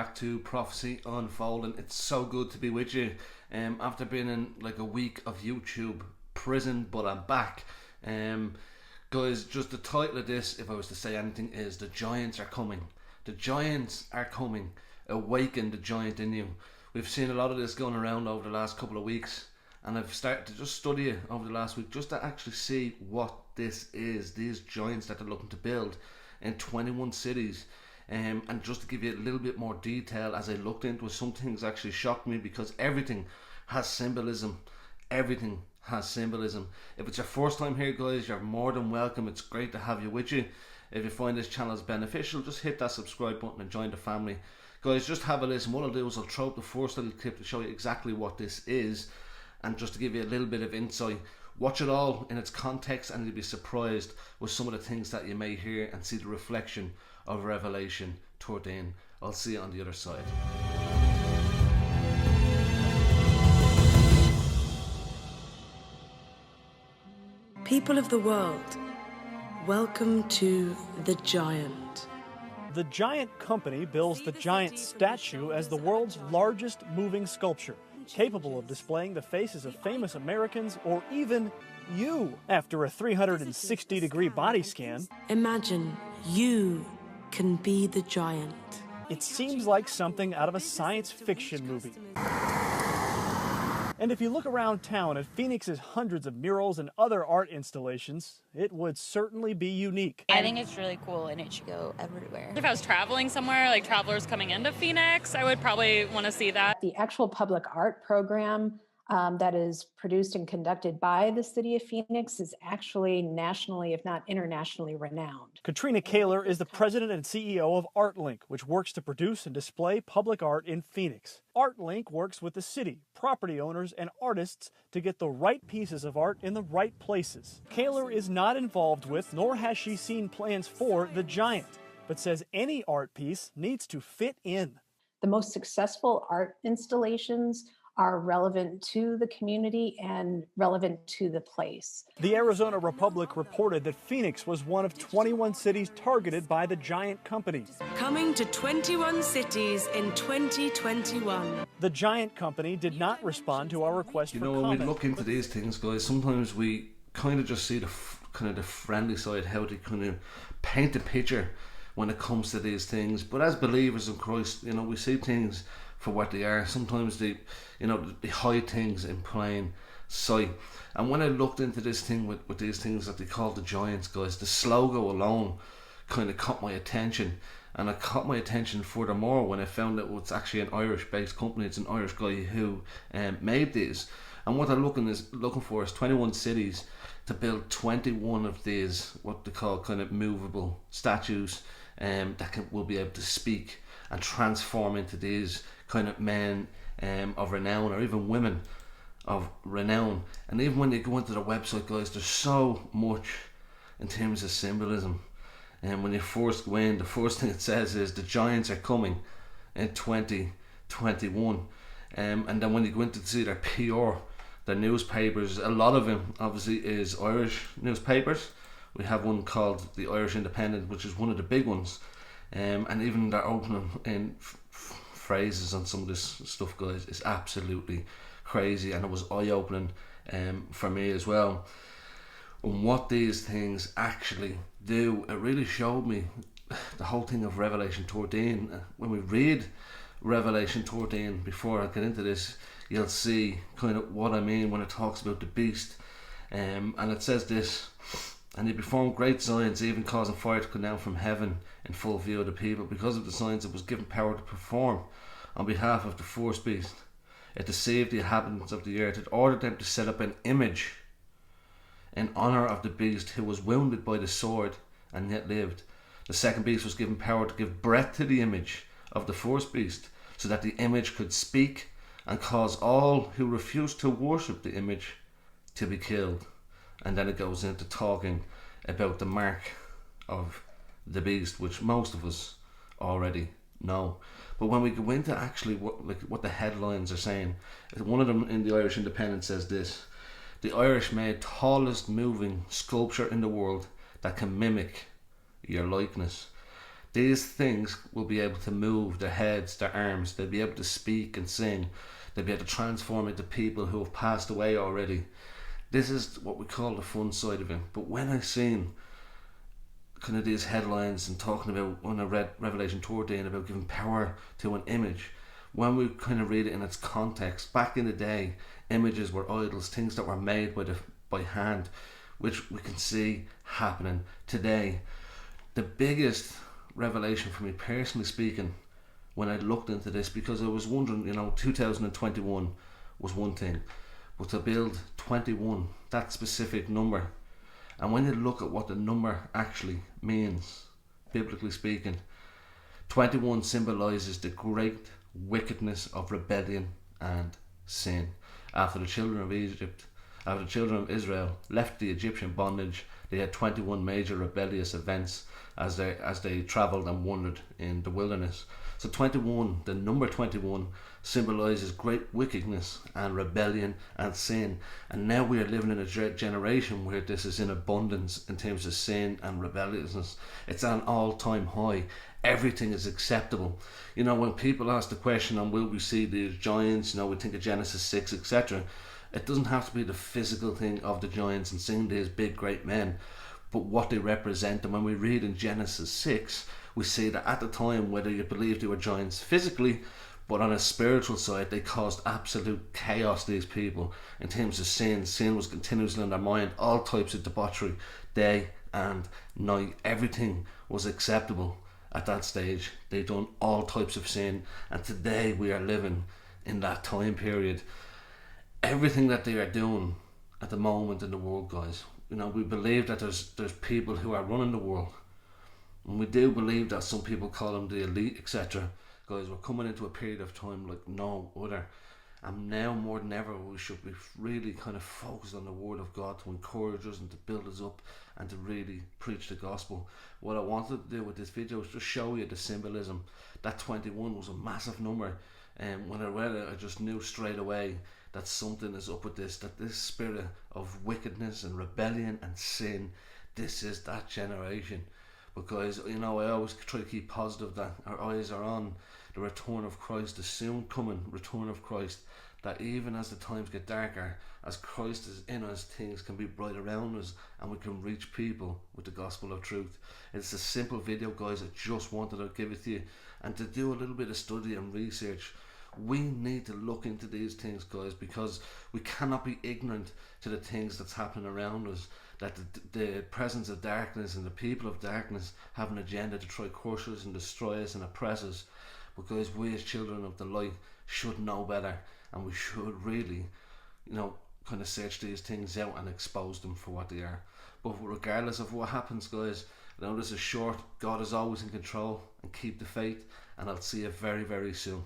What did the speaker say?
Back to Prophecy Unfolding. It's so good to be with you. After being in like a week of YouTube prison, but I'm back. Guys, just the title of this, if I was to say anything, is The Giants Are Coming. The Giants are coming. Awaken the giant in you. We've seen a lot of this going around over the last couple of weeks, and I've started to just study it over the last week just to actually see what this is. These giants that they're looking to build in 21 cities. And just to give you a little bit more detail, as I looked into it, some things actually shocked me because everything has symbolism. Everything has symbolism. If it's your first time here, guys, you're more than welcome. It's great to have you with you. If you find this channel is beneficial, just hit that subscribe button and join the family. Guys, just have a listen. What I'll do is I'll throw up the first little clip to show you exactly what this is, and just to give you a little bit of insight. Watch it all in its context and you'll be surprised with some of the things that you may hear and see the reflection of Revelation 13. I'll see you on the other side. People of the world, welcome to The Giant. The Giant Company bills the Giant statue as the world's largest moving sculpture, capable of displaying the faces of famous Americans or even you. After a 360-degree body scan, Imagine you can be the giant. it seems like something out of a science fiction movie. And if you look around town at Phoenix's hundreds of murals and other art installations, it would certainly be unique. I think it's really cool and it should go everywhere. If I was traveling somewhere, like travelers coming into Phoenix, I would probably want to see that. The actual public art program that is produced and conducted by the city of Phoenix is actually nationally, if not internationally, renowned. Katrina Kaler is the president and CEO of ArtLink, which works to produce and display public art in Phoenix. ArtLink works with the city, property owners, and artists to get the right pieces of art in the right places. Kaler is not involved with, nor has she seen plans for, the Giant, but says any art piece needs to fit in. The most successful art installations are relevant to the community and relevant to the place. The Arizona Republic reported that Phoenix was one of 21 cities targeted by the Giant Company. Coming to 21 cities in 2021. The Giant Company did not respond to our request You for know, when comment. we look into these things, guys, sometimes we kind of just see the kind of the friendly side, how they kind of paint a picture when it comes to these things. But as believers in Christ, you know, we see things for what they are. Sometimes they hide things in plain sight. And when I looked into this thing with these things that they call the Giants, guys, the logo alone kind of caught my attention. And it caught my attention furthermore when I found that it's actually an Irish-based company. It's an Irish guy who made these. And what they're looking for is 21 cities to build 21 of these, what they call kind of movable statues that will be able to speak and transform into these kind of men of renown, or even women of renown. And even when you go into their website, guys, there's so much in terms of symbolism. And when you first go in, the first thing it says is the Giants are coming in 2021. And then when you go in to see their PR, their newspapers, a lot of them obviously is Irish newspapers. We have one called the Irish Independent, which is one of the big ones. And even their opening in phrases on some of this stuff, guys, is absolutely crazy, and it was eye-opening for me as well. And what these things actually do, it really showed me the whole thing of Revelation 13. When we read Revelation 13, before I get into this, you'll see kind of what I mean when it talks about the beast. And it says this: and he performed great signs, even causing fire to come down from heaven in full view of the people. Because of the signs, it was given power to perform on behalf of the first beast. It deceived the inhabitants of the earth. It ordered them to set up an image in honor of the beast, who was wounded by the sword and yet lived. The second beast was given power to give breath to the image of the first beast, so that the image could speak and cause all who refused to worship the image to be killed. And then it goes into talking about the mark of the beast, which most of us already know. But when we go into actually what the headlines are saying, one of them in the Irish Independent says this: the Irish made tallest moving sculpture in the world that can mimic your likeness. These things will be able to move their heads, their arms. They'll be able to speak and sing. They'll be able to transform into people who have passed away already. This is what we call the fun side of it. But when I seen kind of these headlines and talking about, when I read Revelation 13 about giving power to an image, when we kind of read it in its context, back in the day, images were idols, things that were made by hand, which we can see happening today. The biggest revelation for me, personally speaking, when I looked into this, because I was wondering, 2021 was one thing, but to build 21, that specific number, and when you look at what the number actually means, biblically speaking, 21 symbolises the great wickedness of rebellion and sin. After the children of Israel left the Egyptian bondage, they had 21 major rebellious events as they travelled and wandered in the wilderness. So 21, the number 21, symbolises great wickedness and rebellion and sin. And now we are living in a generation where this is in abundance in terms of sin and rebelliousness. It's at an all-time high. Everything is acceptable. When people ask the question on will we see these giants, we think of Genesis 6, etc. It doesn't have to be the physical thing of the giants and seeing these big great men, but what they represent. And when we read in Genesis 6, we see that at the time, whether you believe they were giants physically, but on a spiritual side, they caused absolute chaos, these people, in terms of sin. Sin was continuously in their mind, all types of debauchery, day and night. Everything was acceptable at that stage. They've done all types of sin, and today we are living in that time period. Everything that they are doing at the moment in the world, guys, we believe that there's people who are running the world, and we do believe that some people call them the elite, etc. Guys, we're coming into a period of time like no other, and now more than ever we should be really kind of focused on the word of God to encourage us and to build us up and to really preach the gospel. What I wanted to do with this video is just show you the symbolism. That 21 was a massive number, and when I read it, I just knew straight away that something is up with this, that this spirit of wickedness and rebellion and sin, this is that generation. Because I always try to keep positive that our eyes are on the return of Christ, the soon coming return of Christ, that even as the times get darker, as Christ is in us, things can be bright around us and we can reach people with the gospel of truth. It's a simple video, guys. I just wanted to give it to you and to do a little bit of study and research. We need to look into these things, guys, because we cannot be ignorant to the things that's happening around us, that the presence of darkness and the people of darkness have an agenda to try crush us and destroy us and oppress us. Because we as children of the light should know better, and we should really, kind of search these things out and expose them for what they are. But regardless of what happens, guys, this is short. God is always in control, and keep the faith, and I'll see you very, very soon.